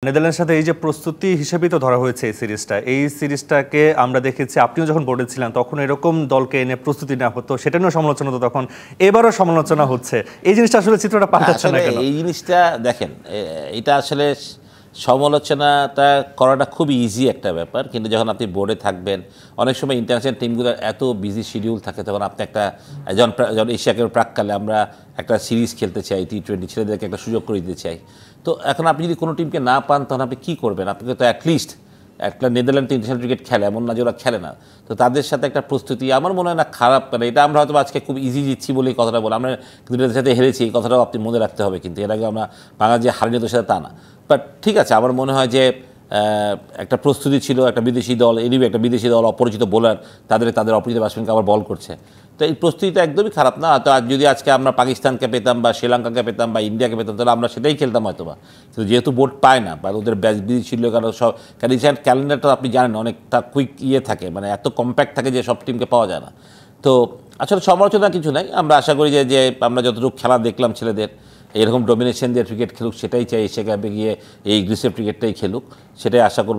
নেদারল্যান্ডের সাথে এই যে প্রস্তুতি হিসেবেই তো ধরা হয়েছে এই সিরিজটাকে আমরা দেখেছি, আপনিও যখন বোর্ডে ছিলেন তখন এরকম দলকে এনে প্রস্তুতি নেওয়া হতো, সেটা নিয়েও সমালোচনা হতো তখন, এবারও সমালোচনা হচ্ছে। এই জিনিসটা আসলে চিত্রটা পাল্টাচ্ছে না কেন? এই জিনিসটা দেখেন, এটা আসলে সমালোচনাটা করাটা খুবই ইজি একটা ব্যাপার, কিন্তু যখন আপনি বোর্ডে থাকবেন, অনেক সময় ইন্টারন্যাশনাল টিমগুলোর এত বিজি শিডিউল থাকে, তখন আপনি যখন এশিয়া কাপের প্রাককালে আমরা একটা সিরিজ খেলতে চাই, T20 ছেলেদেরকে একটা সুযোগ করে দিতে চাই, তো এখন আপনি যদি কোনো টিমকে না পান তখন আপনি কী করবেন? আপনাকে তো অ্যাটলিস্ট একটা নেদারল্যান্ড ইন্টারন্যাশনাল ক্রিকেট খেলে, এমন না যে ওরা খেলে না, তো তাদের সাথে একটা প্রস্তুতি আমার মনে হয় না খারাপ। মানে এটা আমরা হয়তো আজকে খুব ইজি জিতছি বলে এই কথাটা বলি, আমরা কিন্তু এদের সাথে হেরেছি, এই কথাটাও আপনি মনে রাখতে হবে। কিন্তু এর আগে আমরা বাংলাদেশ যে হারিয়ে যেত সেটা তা না। বাট ঠিক আছে, আমার মনে হয় যে একটা প্রস্তুতি ছিল, একটা বিদেশি দল, এনিবে একটা বিদেশি দল, অপরিচিত বোলার, তাদের অপরিচিত ব্যাটসম্যানকে আবার বল করছে, তো এই প্রস্তুতিটা একদমই খারাপ না। তো যদি আজকে আমরা পাকিস্তানকে পেতাম বা শ্রীলঙ্কাকে পেতাম বা ইন্ডিয়াকে পেতাম, তাহলে আমরা সেটাই খেলতাম হয়তো বা। কিন্তু যেহেতু বোর্ড পায় না বা ওদের বিদেশি ছিল, কারণ সব ক্যালেন্ডারটা আপনি জানেন অনেকটা কুইক থাকে, মানে এত কম্প্যাক্ট থাকে যে সব টিমকে পাওয়া যায় না। তো আসলে সমালোচনা কিছু নাই, আমরা আশা করি যে আমরা যতটুকু খেলা দেখলাম ছেলেদের, এরকম ডমিনেশন দিয়ে ক্রিকেট খেলুক, সেটাই চাই। এশিয়া কাপে গিয়ে এই গ্রিসের ক্রিকেটটাই খেলুক, সেটাই আশা করবো।